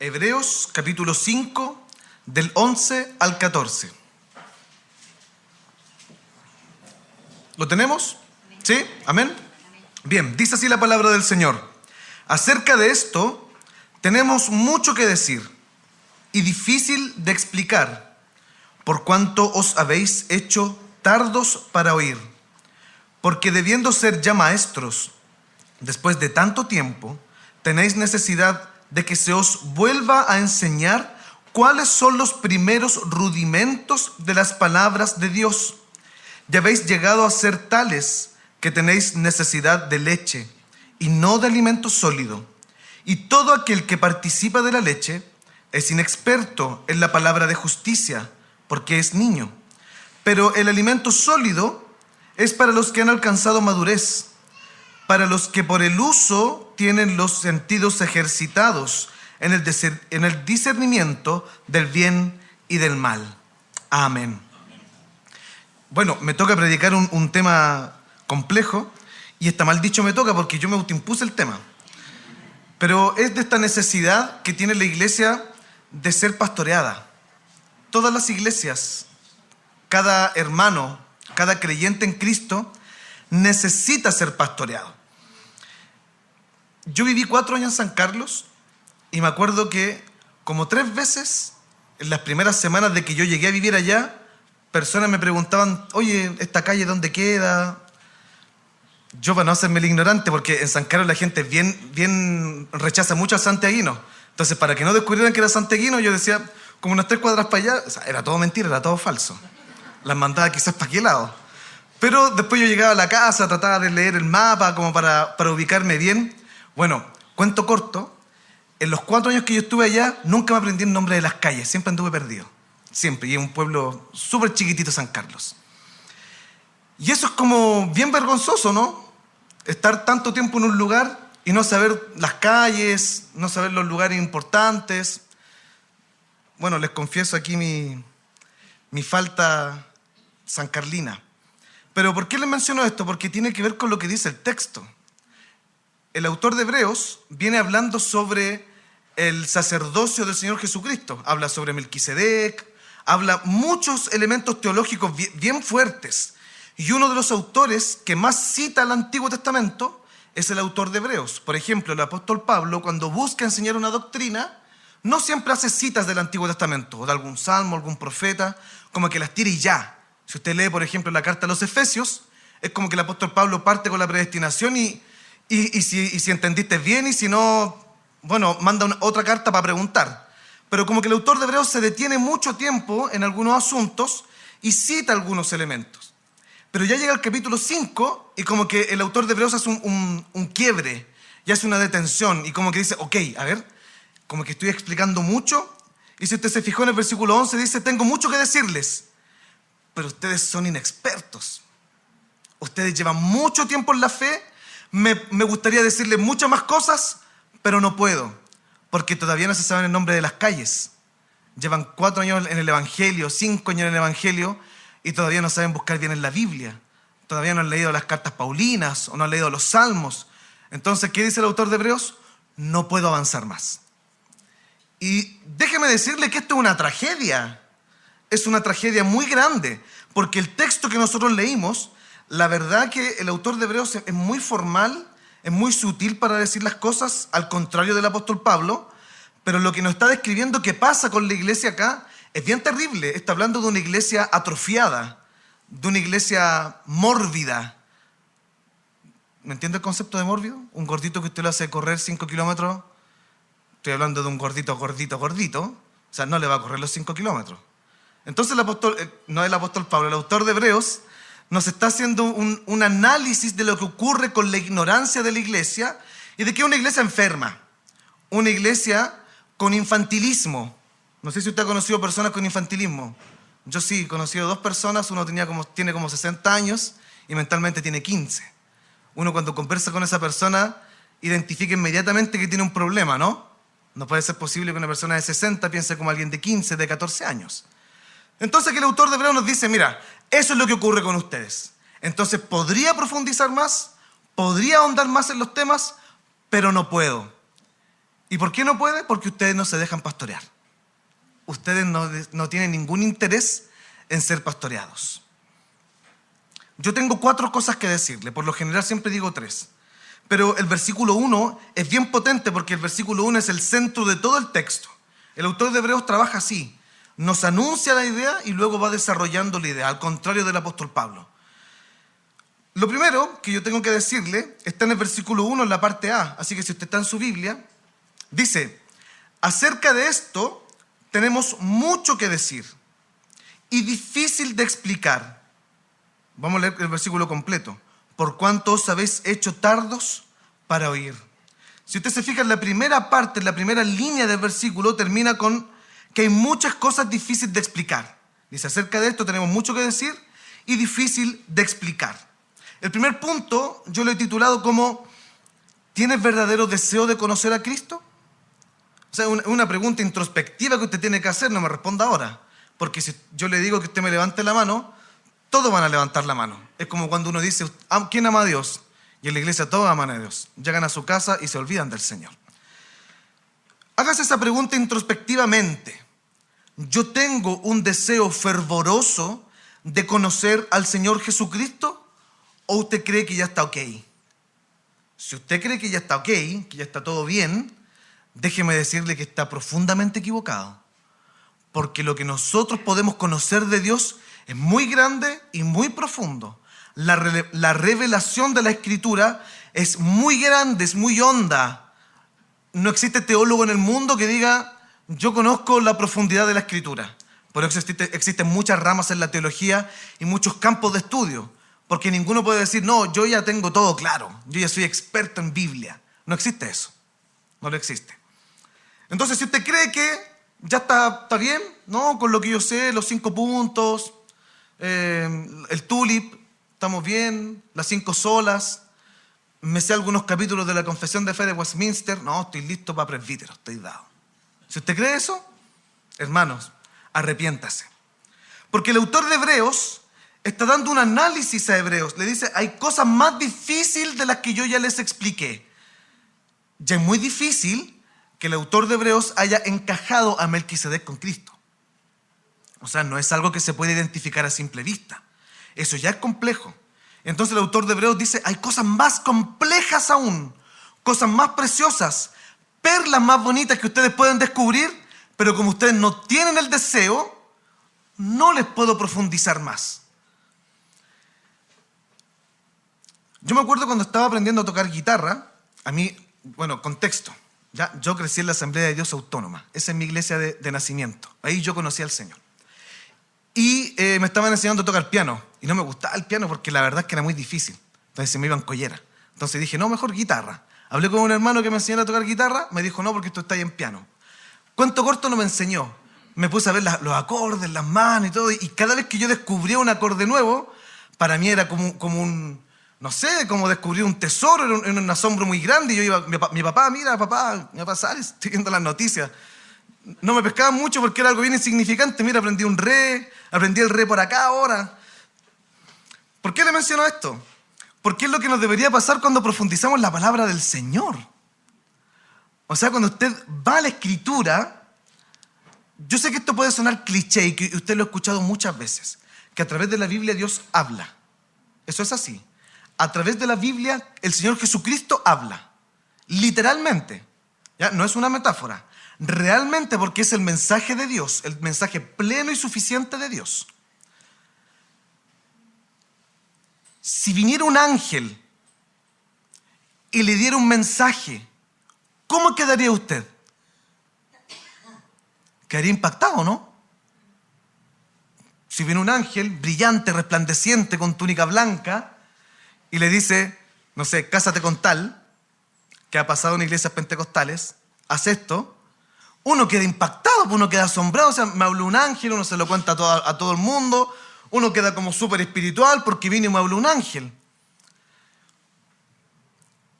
Hebreos capítulo 5, del 11 al 14. ¿Lo tenemos? ¿Sí? ¿Amén? Bien, dice así la palabra del Señor. Acerca de esto tenemos mucho que decir y difícil de explicar, por cuanto os habéis hecho tardos para oír. Porque debiendo ser ya maestros, después de tanto tiempo, tenéis necesidad de que se os vuelva a enseñar cuáles son los primeros rudimentos de las palabras de Dios. Ya habéis llegado a ser tales que tenéis necesidad de leche y no de alimento sólido. Y todo aquel que participa de la leche es inexperto en la palabra de justicia, porque es niño. Pero el alimento sólido es para los que han alcanzado madurez, para los que por el uso tienen los sentidos ejercitados en el discernimiento del bien y del mal. Amén. Bueno, me toca predicar un tema complejo, y está mal dicho me toca porque yo me autoimpuse el tema. Pero es de esta necesidad que tiene la iglesia de ser pastoreada. Todas las iglesias, cada hermano, cada creyente en Cristo necesita ser pastoreado. Yo viví 4 años en San Carlos y me acuerdo que como 3 veces en las primeras semanas de que yo llegué a vivir allá, personas me preguntaban, oye, ¿esta calle dónde queda? Yo, para no hacerme el ignorante, porque en San Carlos la gente bien rechaza mucho al santiaguino. Entonces, para que no descubrieran que era santiaguino, yo decía, como unas 3 cuadras para allá, o sea, era todo mentira, era todo falso. Las mandaba quizás para aquel lado. Pero después yo llegaba a la casa, trataba de leer el mapa como para ubicarme bien. Bueno, cuento corto, en los 4 años que yo estuve allá, nunca me aprendí el nombre de las calles, siempre anduve perdido. Siempre, y es un pueblo súper chiquitito, San Carlos. Y eso es como bien vergonzoso, ¿no? Estar tanto tiempo en un lugar y no saber las calles, no saber los lugares importantes. Bueno, les confieso aquí mi falta sancarlina. Pero ¿por qué les menciono esto? Porque tiene que ver con lo que dice el texto. El autor de Hebreos viene hablando sobre el sacerdocio del Señor Jesucristo. Habla sobre Melquisedec, habla muchos elementos teológicos bien fuertes. Y uno de los autores que más cita el Antiguo Testamento es el autor de Hebreos. Por ejemplo, el apóstol Pablo, cuando busca enseñar una doctrina, no siempre hace citas del Antiguo Testamento, o de algún salmo, algún profeta, como que las tire y ya. Si usted lee, por ejemplo, la carta a los Efesios, es como que el apóstol Pablo parte con la predestinación y si entendiste bien, y si no, bueno, manda otra carta para preguntar. Pero como que el autor de Hebreos se detiene mucho tiempo en algunos asuntos y cita algunos elementos. Pero ya llega el capítulo 5 y como que el autor de Hebreos hace un quiebre y hace una detención y como que dice, ok, a ver, como que estoy explicando mucho. Y si usted se fijó en el versículo 11, dice, tengo mucho que decirles, pero ustedes son inexpertos. Ustedes llevan mucho tiempo en la fe. Me gustaría decirles muchas más cosas, pero no puedo, porque todavía no se saben el nombre de las calles. Llevan 4 años en el Evangelio, 5 años en el Evangelio, y todavía no saben buscar bien en la Biblia. Todavía no han leído las cartas paulinas o no han leído los salmos. Entonces, ¿qué dice el autor de Hebreos? No puedo avanzar más. Y déjeme decirle que esto es una tragedia. Es una tragedia muy grande, porque el texto que nosotros leímos, la verdad que el autor de Hebreos es muy formal, es muy sutil para decir las cosas, al contrario del apóstol Pablo, pero lo que nos está describiendo que pasa con la iglesia acá es bien terrible. Está hablando de una iglesia atrofiada, de una iglesia mórbida. ¿Me entiende el concepto de mórbido? Un gordito que usted lo hace correr 5 kilómetros, estoy hablando de un gordito, o sea, no le va a correr los 5 kilómetros. Entonces el apóstol, no el apóstol Pablo, el autor de Hebreos, nos está haciendo un análisis de lo que ocurre con la ignorancia de la iglesia y de que es una iglesia enferma, una iglesia con infantilismo. No sé si usted ha conocido personas con infantilismo. Yo sí, he conocido 2 personas, uno tiene como 60 años y mentalmente tiene 15. Uno cuando conversa con esa persona identifica inmediatamente que tiene un problema, ¿no? No puede ser posible que una persona de 60 piense como alguien de 15, de 14 años. Entonces, que el autor de Hebreos nos dice, mira, eso es lo que ocurre con ustedes. Entonces, podría profundizar más, podría ahondar más en los temas, pero no puedo. ¿Y por qué no puede? Porque ustedes no se dejan pastorear. Ustedes no tienen ningún interés en ser pastoreados. Yo tengo 4 cosas que decirle. Por lo general siempre digo 3. Pero el versículo 1 es bien potente porque el versículo 1 es el centro de todo el texto. El autor de Hebreos trabaja así. Nos anuncia la idea y luego va desarrollando la idea, al contrario del apóstol Pablo. Lo primero que yo tengo que decirle está en el versículo 1, en la parte A. Así que si usted está en su Biblia, dice: acerca de esto tenemos mucho que decir y difícil de explicar. Vamos a leer el versículo completo. Por cuanto os habéis hecho tardos para oír. Si usted se fija en la primera parte, en la primera línea del versículo, termina con que hay muchas cosas difíciles de explicar. Dice: acerca de esto tenemos mucho que decir y difícil de explicar. El primer punto yo lo he titulado como: ¿tienes verdadero deseo de conocer a Cristo? O sea, una pregunta introspectiva que usted tiene que hacer. No me responda ahora, porque si yo le digo que usted me levante la mano, todos van a levantar la mano. Es como cuando uno dice: ¿quién ama a Dios? Y en la iglesia todos aman a Dios. Llegan a su casa y se olvidan del Señor. Hágase esa pregunta introspectivamente. ¿Yo tengo un deseo fervoroso de conocer al Señor Jesucristo? ¿O usted cree que ya está ok? Si usted cree que ya está ok, que ya está todo bien, déjeme decirle que está profundamente equivocado. Porque lo que nosotros podemos conocer de Dios es muy grande y muy profundo. La revelación de la Escritura es muy grande, es muy honda. No existe teólogo en el mundo que diga: yo conozco la profundidad de la Escritura. Por eso existen muchas ramas en la teología y muchos campos de estudio. Porque ninguno puede decir: no, yo ya tengo todo claro, yo ya soy experto en Biblia. No existe eso. No lo existe. Entonces, si usted cree que ya está bien, ¿no? Con lo que yo sé, los 5 puntos, el tulip, estamos bien, las 5 solas, me sé algunos capítulos de la Confesión de Fe de Westminster, no, estoy listo para presbítero, estoy dado. Si usted cree eso, hermanos, arrepiéntase. Porque el autor de Hebreos está dando un análisis a Hebreos. Le dice: hay cosas más difíciles de las que yo ya les expliqué. Ya es muy difícil que el autor de Hebreos haya encajado a Melquisedec con Cristo. O sea, no es algo que se puede identificar a simple vista. Eso ya es complejo. Entonces el autor de Hebreos dice: hay cosas más complejas aún, cosas más preciosas, perlas más bonitas que ustedes pueden descubrir, pero como ustedes no tienen el deseo, no les puedo profundizar más. Yo me acuerdo cuando estaba aprendiendo a tocar guitarra, a mí, contexto, ya, yo crecí en la Asamblea de Dios Autónoma, esa es mi iglesia de nacimiento, ahí yo conocí al Señor. Y me estaban enseñando a tocar piano, y no me gustaba el piano porque la verdad es que era muy difícil, entonces se me iban collera. Entonces dije: no, mejor guitarra. Hablé con un hermano que me enseñara a tocar guitarra, me dijo: no, porque tú estás en piano. Cuento corto, no me enseñó. Me puse a ver los acordes, las manos y todo, y cada vez que yo descubría un acorde nuevo, para mí era como un, no sé, como descubrir un tesoro, era un asombro muy grande. Y yo iba, mi papá, mira, papá, me va a pasar, estoy viendo las noticias. No me pescaban mucho porque era algo bien insignificante. Mira, aprendí el re por acá ahora. ¿Por qué le menciono esto? Porque es lo que nos debería pasar cuando profundizamos la palabra del Señor. O sea, cuando usted va a la Escritura, yo sé que esto puede sonar cliché y que usted lo ha escuchado muchas veces, que a través de la Biblia Dios habla. Eso es así. A través de la Biblia el Señor Jesucristo habla. Literalmente. ¿Ya? No es una metáfora. Realmente, porque es el mensaje de Dios, el mensaje pleno y suficiente de Dios. Si viniera un ángel y le diera un mensaje, ¿cómo quedaría usted? Quedaría impactado, ¿no? Si viene un ángel brillante, resplandeciente, con túnica blanca, y le dice, no sé, cásate con tal, que ha pasado en iglesias pentecostales, haz esto, uno queda impactado, uno queda asombrado. O sea, me habló un ángel, uno se lo cuenta a todo el mundo, uno queda como súper espiritual porque vino y me habló un ángel.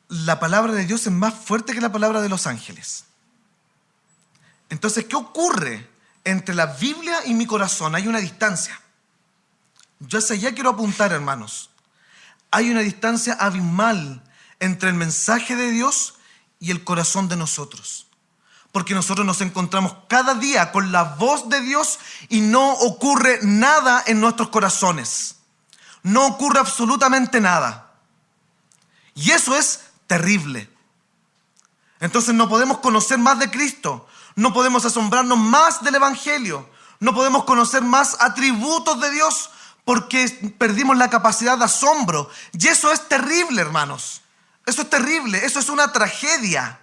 La palabra de Dios es más fuerte que la palabra de los ángeles. Entonces, ¿qué ocurre entre la Biblia y mi corazón? Hay una distancia. Yo hacia allá quiero apuntar, hermanos. Hay una distancia abismal entre el mensaje de Dios y el corazón de nosotros. Porque nosotros nos encontramos cada día con la voz de Dios y no ocurre nada en nuestros corazones. No ocurre absolutamente nada. Y eso es terrible. Entonces no podemos conocer más de Cristo. No podemos asombrarnos más del Evangelio. No podemos conocer más atributos de Dios porque perdimos la capacidad de asombro. Y eso es terrible, hermanos. Eso es terrible. Eso es una tragedia.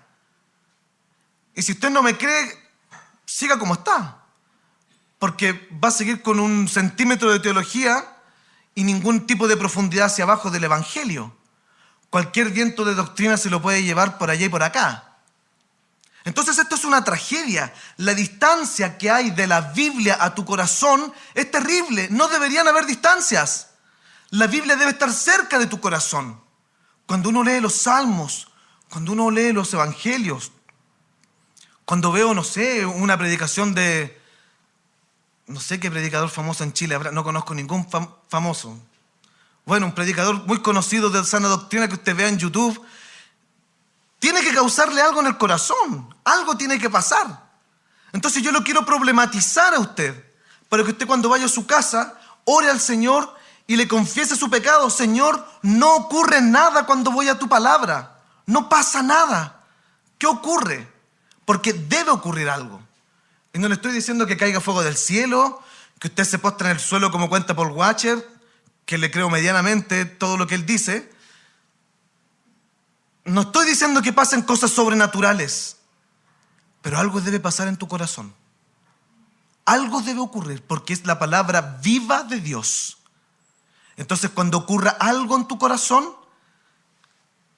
Y si usted no me cree, siga como está. Porque va a seguir con 1 centímetro de teología y ningún tipo de profundidad hacia abajo del Evangelio. Cualquier viento de doctrina se lo puede llevar por allá y por acá. Entonces esto es una tragedia. La distancia que hay de la Biblia a tu corazón es terrible. No deberían haber distancias. La Biblia debe estar cerca de tu corazón. Cuando uno lee los salmos, cuando uno lee los evangelios, cuando veo, no sé, una predicación de, no sé qué predicador famoso en Chile, no conozco ningún famoso. Bueno, un predicador muy conocido de sana doctrina que usted vea en YouTube, tiene que causarle algo en el corazón. Algo tiene que pasar. Entonces yo lo quiero problematizar a usted, para que usted cuando vaya a su casa, ore al Señor y le confiese su pecado. Señor, no ocurre nada cuando voy a tu palabra. No pasa nada. ¿Qué ocurre? Porque debe ocurrir algo. Y no le estoy diciendo que caiga fuego del cielo, que usted se postre en el suelo como cuenta Paul Washer, que le creo medianamente todo lo que él dice. No estoy diciendo que pasen cosas sobrenaturales, pero algo debe pasar en tu corazón. Algo debe ocurrir porque es la palabra viva de Dios. Entonces, cuando ocurra algo en tu corazón,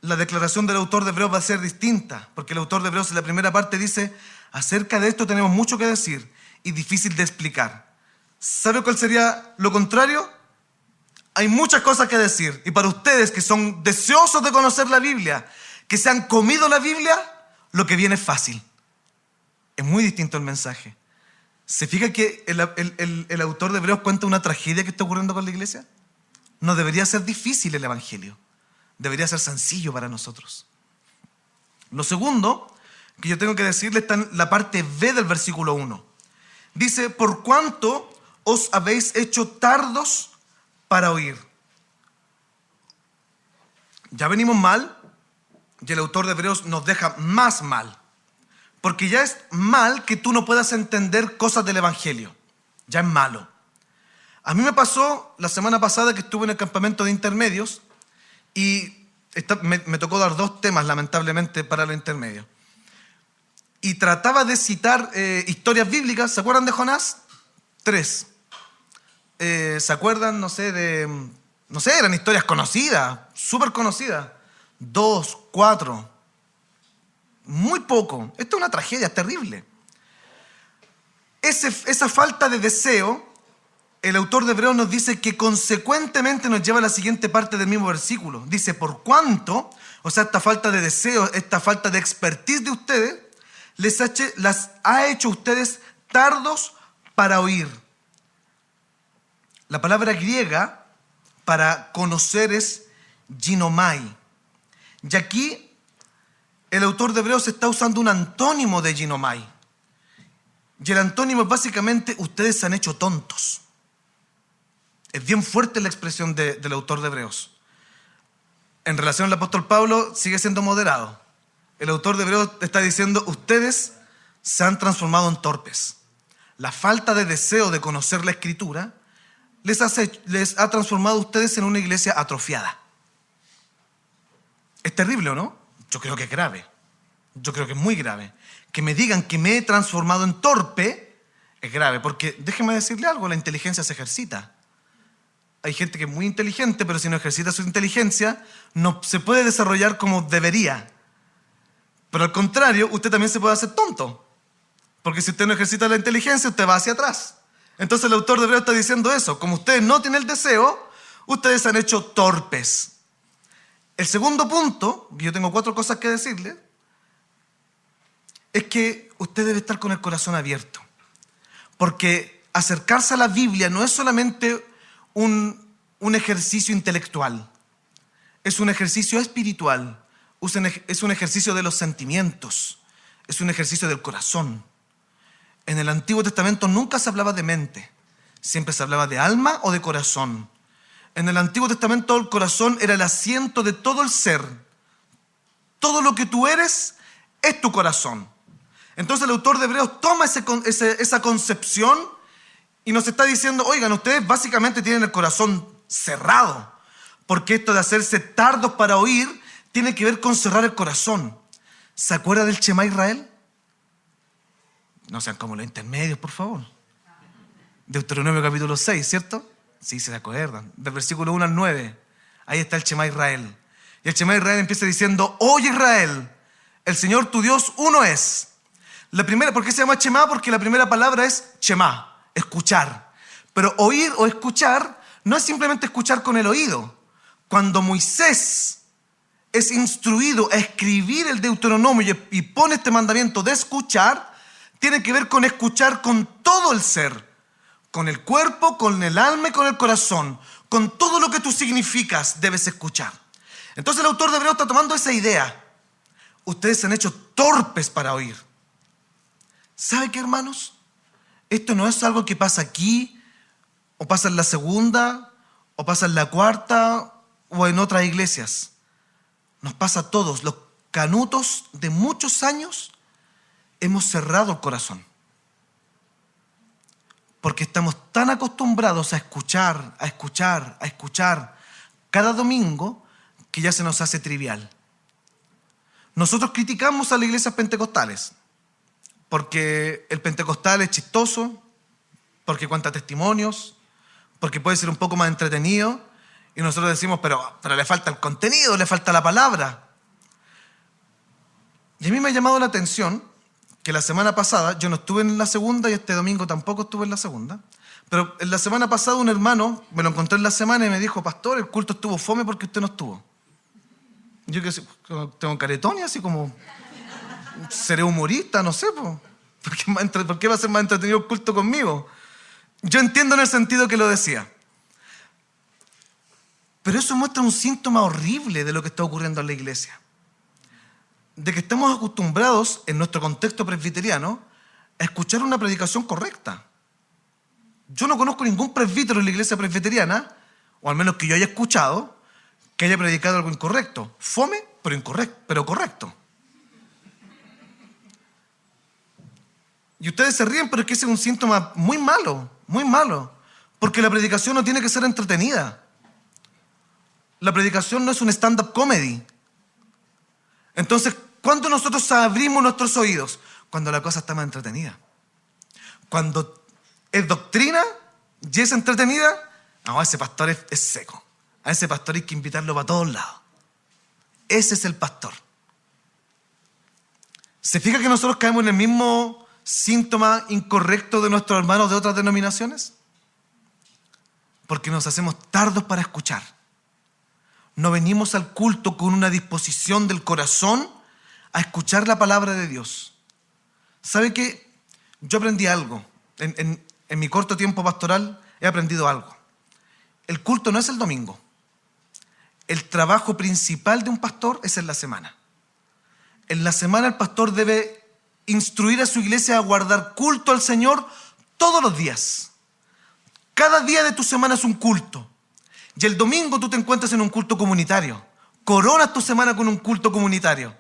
la declaración del autor de Hebreos va a ser distinta, porque el autor de Hebreos en la primera parte dice: acerca de esto tenemos mucho que decir y difícil de explicar. ¿Sabe cuál sería lo contrario? Hay muchas cosas que decir, y para ustedes que son deseosos de conocer la Biblia, que se han comido la Biblia, lo que viene es fácil. Es muy distinto el mensaje. ¿Se fija que el autor de Hebreos cuenta una tragedia que está ocurriendo con la iglesia? No debería ser difícil el Evangelio. Debería ser sencillo para nosotros. Lo segundo que yo tengo que decirle está en la parte B del versículo 1. Dice: por cuanto os habéis hecho tardos para oír. Ya venimos mal, y el autor de Hebreos nos deja más mal. Porque ya es mal que tú no puedas entender cosas del Evangelio. Ya es malo. A mí me pasó la semana pasada que estuve en el campamento de intermedios y me tocó dar 2 temas, lamentablemente, para los intermedios. Y trataba de citar historias bíblicas. ¿Se acuerdan de Jonás? 3. ¿Se acuerdan, no sé, eran historias conocidas, súper conocidas? 2, 4. Muy poco. Esto es una tragedia, es terrible. Esa falta de deseo, el autor de Hebreos nos dice que consecuentemente nos lleva a la siguiente parte del mismo versículo. Dice: por cuanto, o sea, esta falta de deseo, esta falta de expertise de ustedes, las ha hecho ustedes tardos para oír. La palabra griega para conocer es ginomai. Y aquí el autor de Hebreos está usando un antónimo de ginomai. Y el antónimo es básicamente: ustedes se han hecho tontos. Es bien fuerte la expresión del autor de Hebreos. En relación al apóstol Pablo, sigue siendo moderado. El autor de Hebreos está diciendo: ustedes se han transformado en torpes. La falta de deseo de conocer la Escritura les ha transformado a ustedes en una iglesia atrofiada. ¿Es terrible o no? Yo creo que es grave. Yo creo que es muy grave. Que me digan que me he transformado en torpe es grave, porque déjeme decirle algo: la inteligencia se ejercita. Hay gente que es muy inteligente, pero si no ejercita su inteligencia, no se puede desarrollar como debería. Pero al contrario, usted también se puede hacer tonto. Porque si usted no ejercita la inteligencia, usted va hacia atrás. Entonces el autor de Hebreos está diciendo eso: como ustedes no tienen el deseo, ustedes se han hecho torpes. El segundo punto, yo tengo 4 cosas que decirle, es que usted debe estar con el corazón abierto. Porque acercarse a la Biblia no es solamente un ejercicio intelectual, es un ejercicio espiritual, es un ejercicio de los sentimientos, es un ejercicio del corazón. En el Antiguo Testamento nunca se hablaba de mente, siempre se hablaba de alma o de corazón. En el Antiguo Testamento el corazón era el asiento de todo el ser. Todo lo que tú eres es tu corazón. Entonces el autor de Hebreos toma esa concepción y nos está diciendo, oigan, ustedes básicamente tienen el corazón cerrado, porque esto de hacerse tardos para oír tiene que ver con cerrar el corazón. ¿Se acuerda del Shema Israel? No sean como los intermedios, por favor. Deuteronomio capítulo 6, ¿cierto? Sí, se acuerdan. Del versículo 1 al 9. Ahí está el Shema Israel. Y el Shema Israel empieza diciendo, oye Israel, el Señor tu Dios uno es. ¿Por qué se llama Shema? Porque la primera palabra es Shema, escuchar. Pero oír o escuchar no es simplemente escuchar con el oído. Cuando Moisés es instruido a escribir el Deuteronomio y pone este mandamiento de escuchar, tiene que ver con escuchar con todo el ser, con el cuerpo, con el alma y con el corazón. Con todo lo que tú significas debes escuchar. Entonces el autor de Hebreos está tomando esa idea. Ustedes se han hecho torpes para oír. ¿Sabe qué, hermanos? Esto no es algo que pasa aquí, o pasa en la segunda, o pasa en la cuarta, o en otras iglesias. Nos pasa a todos. Los canutos de muchos años hemos cerrado el corazón. Porque estamos tan acostumbrados a escuchar cada domingo que ya se nos hace trivial. Nosotros criticamos a las iglesias pentecostales porque el pentecostal es chistoso, porque cuenta testimonios, porque puede ser un poco más entretenido, y nosotros decimos, pero le falta el contenido, le falta la palabra. Y a mí me ha llamado la atención que la semana pasada, yo no estuve en la segunda y este domingo tampoco estuve en la segunda, pero en la semana pasada un hermano me lo encontré en la semana y me dijo, pastor, el culto estuvo fome porque usted no estuvo. Yo que tengo caretón y así como, seré humorista, no sé, ¿por qué va a ser más entretenido el culto conmigo? Yo entiendo en el sentido que lo decía. Pero eso muestra un síntoma horrible de lo que está ocurriendo en la iglesia. De que estamos acostumbrados, en nuestro contexto presbiteriano, a escuchar una predicación correcta. Yo no conozco ningún presbítero en la iglesia presbiteriana, o al menos que yo haya escuchado, que haya predicado algo incorrecto. Fome, pero correcto. Y ustedes se ríen, pero es que ese es un síntoma muy malo, porque la predicación no tiene que ser entretenida. La predicación no es un stand-up comedy. Entonces, ¿cuándo nosotros abrimos nuestros oídos? Cuando la cosa está más entretenida. Cuando es doctrina y es entretenida, no, ese pastor es seco. A ese pastor hay que invitarlo para todos lados. Ese es el pastor. ¿Se fija que nosotros caemos en el mismo síntoma incorrecto de nuestros hermanos de otras denominaciones? Porque nos hacemos tardos para escuchar. No venimos al culto con una disposición del corazón a escuchar la palabra de Dios. ¿Sabe qué? Yo aprendí algo. En mi corto tiempo pastoral he aprendido algo. El culto no es el domingo. El trabajo principal de un pastor es en la semana. En la semana el pastor debe instruir a su iglesia a guardar culto al Señor todos los días. Cada día de tu semana es un culto. Y el domingo tú te encuentras en un culto comunitario. Coronas tu semana con un culto comunitario.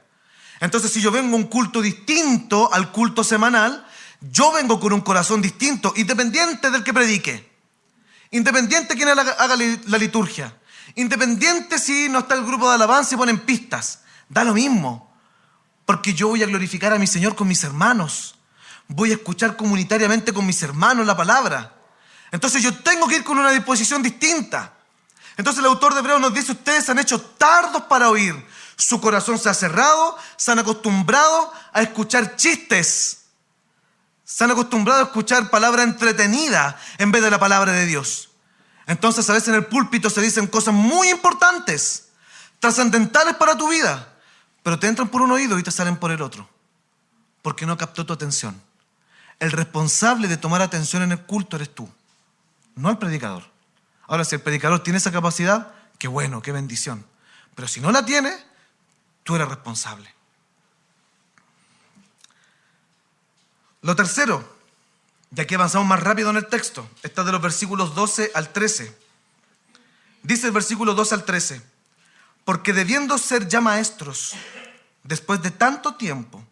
Entonces, si yo vengo a un culto distinto al culto semanal, yo vengo con un corazón distinto, independiente del que predique. Independiente de quién haga la liturgia. Independiente si no está el grupo de alabanza y ponen pistas. Da lo mismo. Porque yo voy a glorificar a mi Señor con mis hermanos. Voy a escuchar comunitariamente con mis hermanos la palabra. Entonces yo tengo que ir con una disposición distinta. Entonces el autor de Hebreos nos dice, ustedes se han hecho tardos para oír. Su corazón se ha cerrado, se han acostumbrado a escuchar chistes. Se han acostumbrado a escuchar palabra entretenida en vez de la palabra de Dios. Entonces a veces en el púlpito se dicen cosas muy importantes, trascendentales para tu vida, pero te entran por un oído y te salen por el otro, porque no captó tu atención. El responsable de tomar atención en el culto eres tú, no el predicador. Ahora, si el predicador tiene esa capacidad, qué bueno, qué bendición. Pero si no la tiene, tú eres responsable. Lo tercero, y aquí avanzamos más rápido en el texto, está de los versículos 12 al 13. Dice el versículo 12 al 13, porque debiendo ser ya maestros, después de tanto tiempo,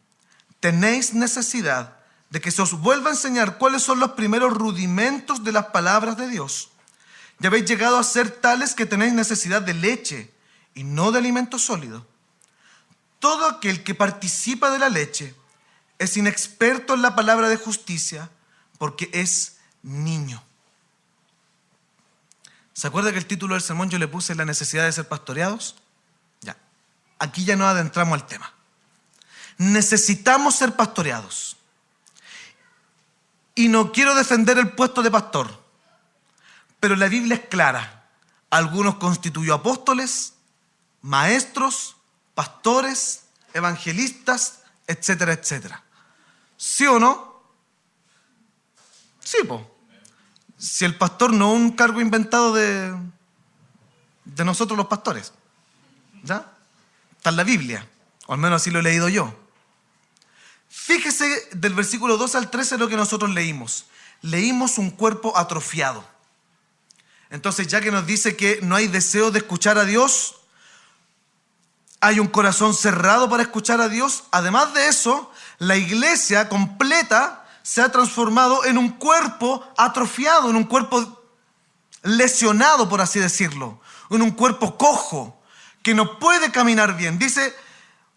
tenéis necesidad de que se os vuelva a enseñar cuáles son los primeros rudimentos de las palabras de Dios. Ya habéis llegado a ser tales que tenéis necesidad de leche y no de alimento sólido. Todo aquel que participa de la leche es inexperto en la palabra de justicia porque es niño. ¿Se acuerda que el título del sermón yo le puse la necesidad de ser pastoreados? Ya, aquí ya nos adentramos al tema. Necesitamos ser pastoreados. Y no quiero defender el puesto de pastor, pero la Biblia es clara. Algunos constituyó apóstoles, maestros, pastores, evangelistas, etcétera, etcétera. ¿Sí o no? Sí, po. Si el pastor no es un cargo inventado de nosotros los pastores, ¿ya? Está en la Biblia, o al menos así lo he leído yo. Fíjese del versículo 12 al 13 lo que nosotros leímos. Leímos un cuerpo atrofiado. Entonces, ya que nos dice que no hay deseo de escuchar a Dios, hay un corazón cerrado para escuchar a Dios. Además de eso, la iglesia completa se ha transformado en un cuerpo atrofiado, en un cuerpo lesionado, por así decirlo, en un cuerpo cojo, que no puede caminar bien. Dice,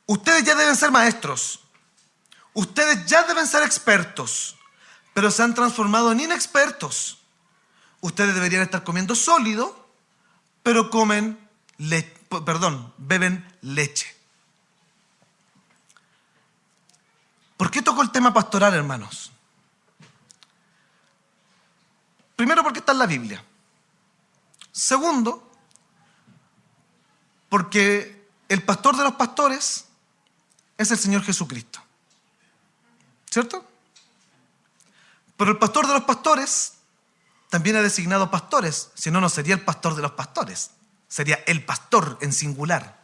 ustedes ya deben ser maestros, ustedes ya deben ser expertos, pero se han transformado en inexpertos. Ustedes deberían estar comiendo sólido, pero beben leche. ¿Por qué toco el tema pastoral, hermanos? Primero, porque está en la Biblia. Segundo, porque el pastor de los pastores es el Señor Jesucristo. ¿Cierto? Pero el pastor de los pastores también ha designado pastores, si no, no sería el pastor de los pastores, sería el pastor en singular.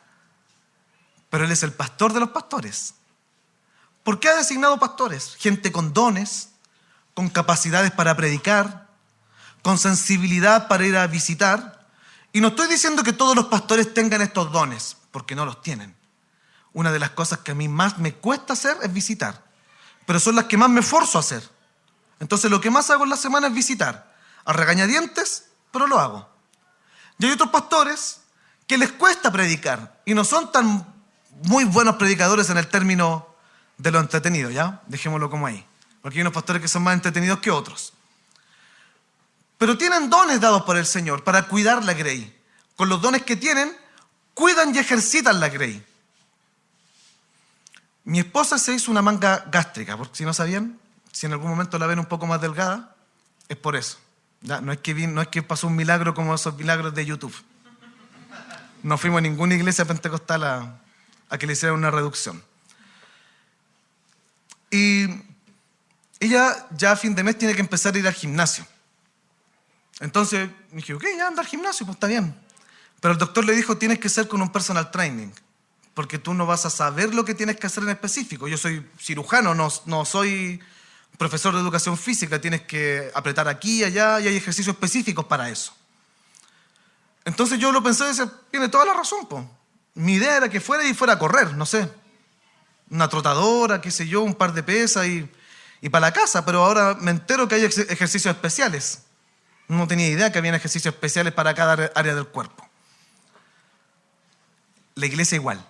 Pero Él es el pastor de los pastores. ¿Por qué ha designado pastores? Gente con dones, con capacidades para predicar, con sensibilidad para ir a visitar. Y no estoy diciendo que todos los pastores tengan estos dones, porque no los tienen. Una de las cosas que a mí más me cuesta hacer es visitar, pero son las que más me esfuerzo a hacer. Entonces lo que más hago en la semana es visitar, a regañadientes, pero lo hago. Y hay otros pastores que les cuesta predicar y no son tan muy buenos predicadores en el término de lo entretenido, ¿ya? Dejémoslo como ahí. Porque hay unos pastores que son más entretenidos que otros. Pero tienen dones dados por el Señor para cuidar la grey. Con los dones que tienen, cuidan y ejercitan la grey. Mi esposa se hizo una manga gástrica, porque si no sabían, si en algún momento la ven un poco más delgada, es por eso. ¿Ya? No es que pasó un milagro como esos milagros de YouTube. No fuimos a ninguna iglesia pentecostal a que le hicieran una reducción. Y ella ya a fin de mes tiene que empezar a ir al gimnasio. Entonces dije, ok, ya anda al gimnasio, pues está bien. Pero el doctor le dijo, tienes que ser con un personal training, porque tú no vas a saber lo que tienes que hacer en específico. Yo soy cirujano, no soy profesor de educación física, tienes que apretar aquí y allá y hay ejercicios específicos para eso. Entonces yo lo pensé y decía, tiene toda la razón, po. Mi idea era que fuera a correr, no sé, una trotadora, qué sé yo, un par de pesas y para la casa, pero ahora me entero que hay ejercicios especiales. No tenía idea que había ejercicios especiales para cada área del cuerpo. La iglesia igual.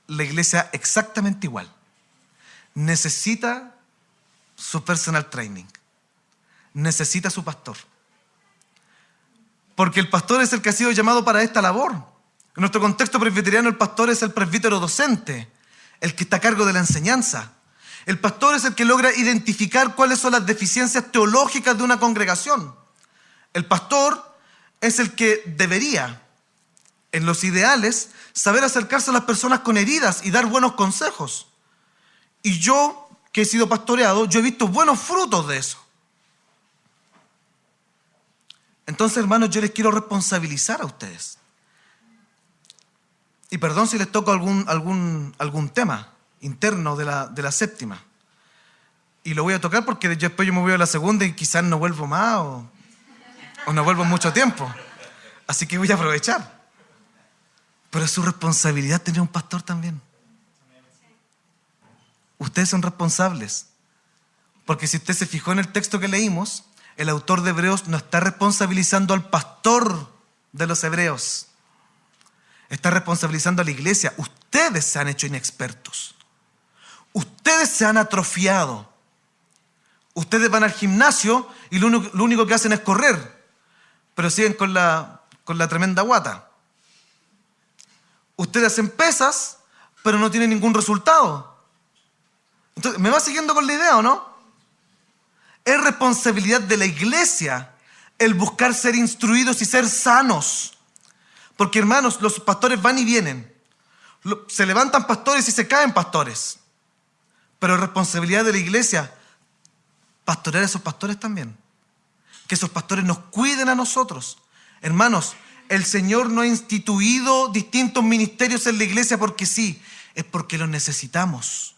La iglesia exactamente igual. Necesita su personal training. Necesita su pastor. Porque el pastor es el que ha sido llamado para esta labor. En nuestro contexto presbiteriano, el pastor es el presbítero docente, el que está a cargo de la enseñanza. El pastor es el que logra identificar cuáles son las deficiencias teológicas de una congregación. El pastor es el que debería, en los ideales, saber acercarse a las personas con heridas y dar buenos consejos. Y yo, que he sido pastoreado, yo he visto buenos frutos de eso. Entonces, hermanos, yo les quiero responsabilizar a ustedes. Y perdón si les toco algún tema interno de la séptima. y lo voy a tocar porque después yo me voy a la segunda y quizás no vuelvo más o no vuelvo mucho tiempo. Así que voy a aprovechar. Pero es su responsabilidad tener un pastor también. Ustedes son responsables. Porque si usted se fijó en el texto que leímos, el autor de Hebreos no está responsabilizando al pastor de los hebreos. Está responsabilizando a la iglesia. Ustedes se han hecho inexpertos. Ustedes se han atrofiado. Ustedes van al gimnasio y lo único que hacen es correr, pero siguen con la tremenda guata. Ustedes hacen pesas, pero no tienen ningún resultado. Entonces, ¿me va siguiendo con la idea o no? Es responsabilidad de la iglesia el buscar ser instruidos y ser sanos. Porque, hermanos, los pastores van y vienen. Se levantan pastores y se caen pastores. Pero es responsabilidad de la iglesia pastorear a esos pastores también. Que esos pastores nos cuiden a nosotros. Hermanos, el Señor no ha instituido distintos ministerios en la iglesia porque sí. Es porque los necesitamos.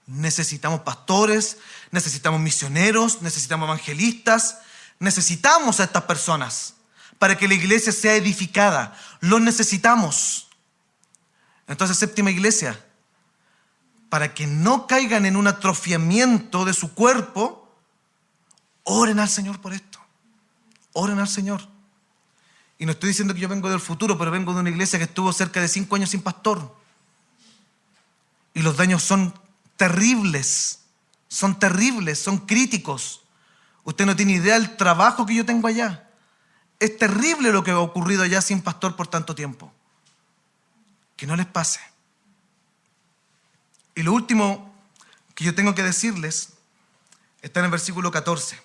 Necesitamos pastores, necesitamos misioneros, necesitamos evangelistas. Necesitamos a estas personas para que la iglesia sea edificada. Los necesitamos. Entonces, séptima iglesia, para que no caigan en un atrofiamiento de su cuerpo, oren al Señor por esto. Oren al Señor. Y no estoy diciendo que yo vengo del futuro, pero vengo de una iglesia que estuvo cerca de 5 años sin pastor. Y los daños son terribles, son críticos. Usted no tiene idea del trabajo que yo tengo allá. Es terrible lo que ha ocurrido allá sin pastor por tanto tiempo. Que no les pase. Y lo último que yo tengo que decirles está en el versículo 14,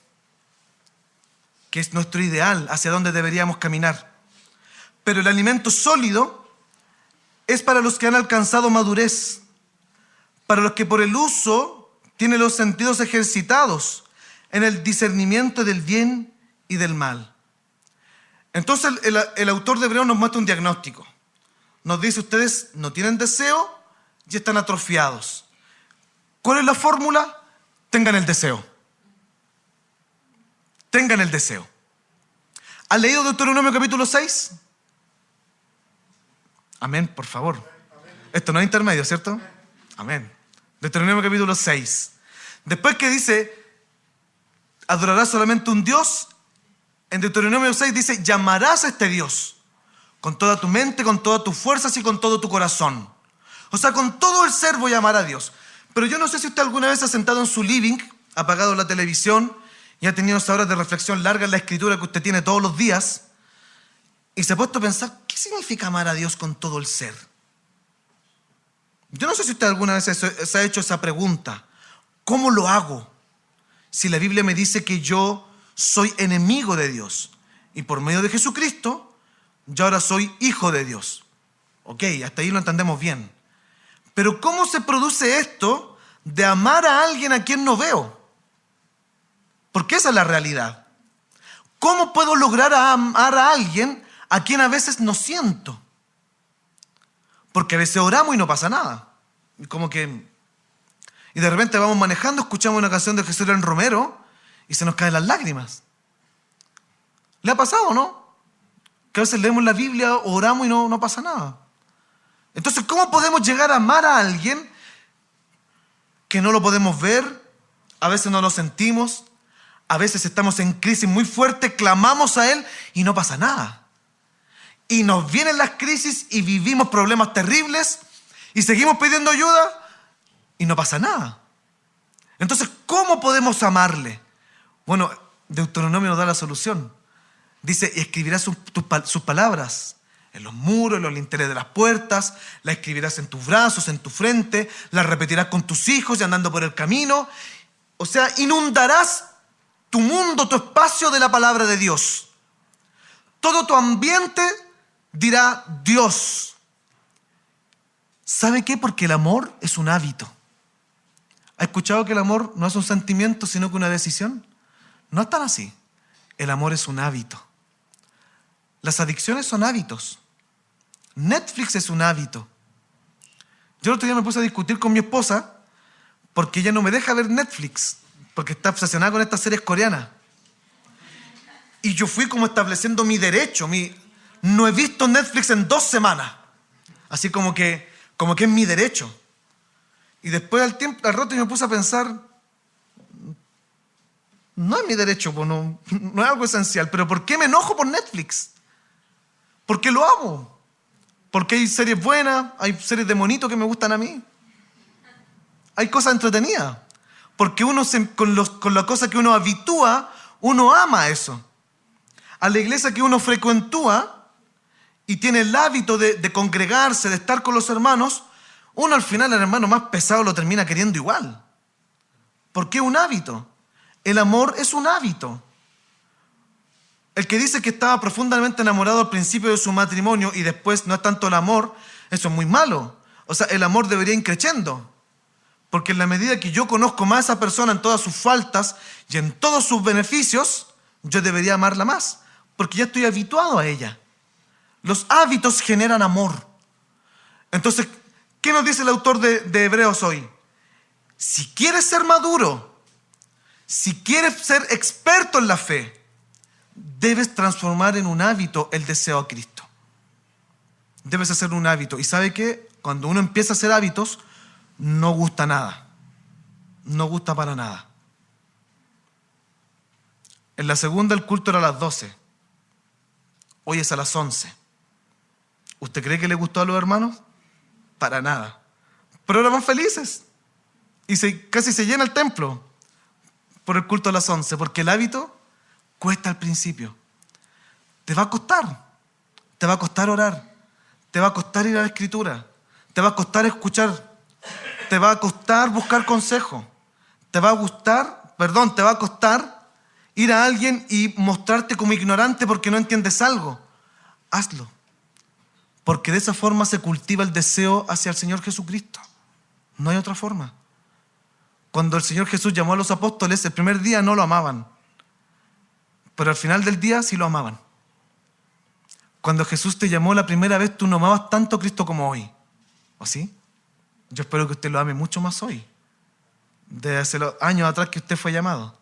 que es nuestro ideal, hacia dónde deberíamos caminar. Pero el alimento sólido es para los que han alcanzado madurez, para los que por el uso tienen los sentidos ejercitados en el discernimiento del bien y del mal. Entonces el autor de Hebreos nos muestra un diagnóstico. Nos dice, ustedes no tienen deseo y están atrofiados. ¿Cuál es la fórmula? Tengan el deseo. Tengan el deseo. ¿Han leído Deuteronomio capítulo 6? Amén, por favor. Esto no es intermedio, ¿cierto? Amén. Deuteronomio capítulo 6. Después que dice, adorarás solamente un Dios, en Deuteronomio 6 dice, llamarás a este Dios con toda tu mente, con todas tus fuerzas y con todo tu corazón. O sea, con todo el ser voy a amar a Dios. Pero yo no sé si usted alguna vez ha sentado en su living, ha apagado la televisión y ha tenido esas horas de reflexión larga en la escritura que usted tiene todos los días y se ha puesto a pensar, ¿qué significa amar a Dios con todo el ser? Yo no sé si usted alguna vez se ha hecho esa pregunta. ¿Cómo lo hago? Si la Biblia me dice que yo soy enemigo de Dios y por medio de Jesucristo yo ahora soy hijo de Dios. Ok, hasta ahí lo entendemos bien. Pero ¿cómo se produce esto de amar a alguien a quien no veo? Porque esa es la realidad. ¿Cómo puedo lograr amar a alguien a quien a veces no siento? Porque a veces oramos y no pasa nada. Y de repente vamos manejando, escuchamos una canción de Jesús en Romero y se nos caen las lágrimas. ¿Le ha pasado, no? Que a veces leemos la Biblia, oramos y no pasa nada. Entonces, ¿cómo podemos llegar a amar a alguien que no lo podemos ver? A veces no lo sentimos, a veces estamos en crisis muy fuerte, clamamos a Él y no pasa nada. Y nos vienen las crisis y vivimos problemas terribles y seguimos pidiendo ayuda y no pasa nada. Entonces, ¿cómo podemos amarle? Bueno, Deuteronomio nos da la solución. Dice, y escribirás sus palabras en los muros, en los linteles de las puertas, las escribirás en tus brazos, en tu frente, las repetirás con tus hijos y andando por el camino. O sea, inundarás tu mundo, tu espacio de la palabra de Dios. Todo tu ambiente dirá Dios. ¿Sabe qué? Porque el amor es un hábito. ¿Ha escuchado que el amor no es un sentimiento, sino que una decisión? No es tan así. El amor es un hábito. Las adicciones son hábitos. Netflix es un hábito. Yo el otro día me puse a discutir con mi esposa porque ella no me deja ver Netflix porque está obsesionada con estas series coreanas. Y yo fui como estableciendo mi derecho. No he visto Netflix en 2 semanas. Así como que es mi derecho. Y después al rato me puse a pensar, no es mi derecho, pues no es algo esencial. Pero ¿por qué me enojo por Netflix? Porque lo amo. Porque hay series buenas, hay series de monitos que me gustan a mí. Hay cosas entretenidas. Porque con la cosa que uno habitúa, uno ama eso. A la iglesia que uno frecuentúa y tiene el hábito de congregarse, de estar con los hermanos, uno al final el hermano más pesado lo termina queriendo igual. Porque es un hábito. El amor es un hábito. El que dice que estaba profundamente enamorado al principio de su matrimonio y después no es tanto el amor, eso es muy malo. O sea, el amor debería ir creciendo. Porque en la medida que yo conozco más a esa persona en todas sus faltas y en todos sus beneficios, yo debería amarla más. Porque ya estoy habituado a ella. Los hábitos generan amor. Entonces, ¿qué nos dice el autor de Hebreos hoy? Si quieres ser maduro, si quieres ser experto en la fe, debes transformar en un hábito el deseo a Cristo. Debes hacer un hábito. ¿Y sabe qué? Cuando uno empieza a hacer hábitos, no gusta nada. No gusta para nada. En la segunda el culto era a las 12. Hoy es a las 11. ¿Usted cree que le gustó a los hermanos? Para nada. Pero eran más felices. Y casi se llena el templo por el culto a las 11. Porque el hábito cuesta al principio. Te va a costar. Te va a costar orar. Te va a costar ir a la Escritura. Te va a costar escuchar. Te va a costar buscar consejo. Te va a costar ir a alguien y mostrarte como ignorante porque no entiendes algo. Hazlo. Porque de esa forma se cultiva el deseo hacia el Señor Jesucristo. No hay otra forma. Cuando el Señor Jesús llamó a los apóstoles, el primer día no lo amaban. Pero al final del día sí lo amaban. Cuando Jesús te llamó la primera vez, tú no amabas tanto a Cristo como hoy. ¿O sí? Yo espero que usted lo ame mucho más hoy. Desde hace los años atrás que usted fue llamado.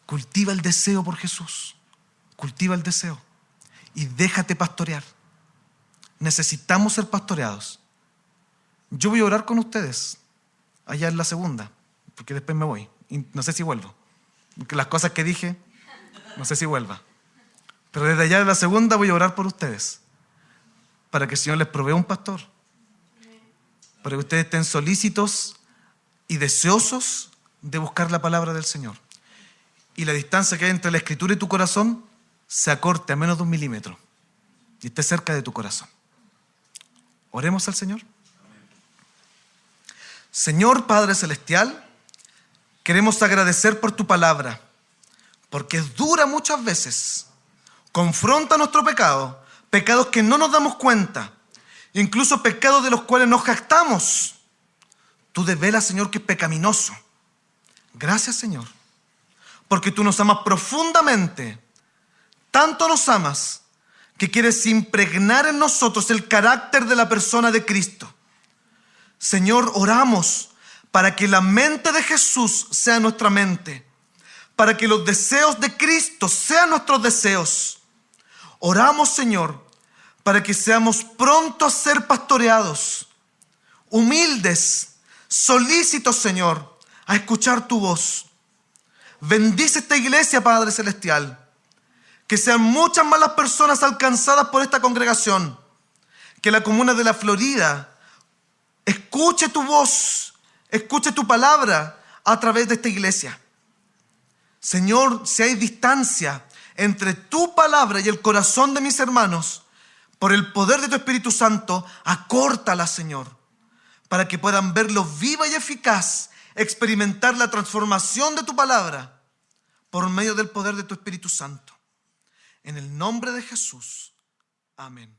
Cultiva el deseo por Jesús. Cultiva el deseo. Y déjate pastorear. Necesitamos ser pastoreados. Yo voy a orar con ustedes. Allá en la segunda. Porque después me voy. Y no sé si vuelvo. Porque las cosas que dije, no sé si vuelva. Pero desde allá en la segunda voy a orar por ustedes. Para que el Señor les provea un pastor. Para que ustedes estén solícitos y deseosos de buscar la palabra del Señor. Y la distancia que hay entre la Escritura y tu corazón se acorte a menos de 1 milímetro. Y esté cerca de tu corazón. Oremos al Señor. Señor Padre Celestial, queremos agradecer por tu palabra, porque es dura muchas veces, confronta nuestro pecado, pecados que no nos damos cuenta, incluso pecados de los cuales nos jactamos. Tú develas, Señor, que es pecaminoso. Gracias, Señor, porque tú nos amas profundamente, tanto nos amas, que quieres impregnar en nosotros el carácter de la persona de Cristo. Señor, oramos para que la mente de Jesús sea nuestra mente, para que los deseos de Cristo sean nuestros deseos. Oramos, Señor, para que seamos prontos a ser pastoreados, humildes, solícitos, Señor, a escuchar tu voz. Bendice esta iglesia, Padre Celestial, que sean muchas más las personas alcanzadas por esta congregación, que la comuna de La Florida escuche tu voz, escuche tu palabra a través de esta iglesia. Señor, si hay distancia entre tu palabra y el corazón de mis hermanos, por el poder de tu Espíritu Santo, acórtala, Señor, para que puedan verlo viva y eficaz, experimentar la transformación de tu palabra por medio del poder de tu Espíritu Santo. En el nombre de Jesús. Amén.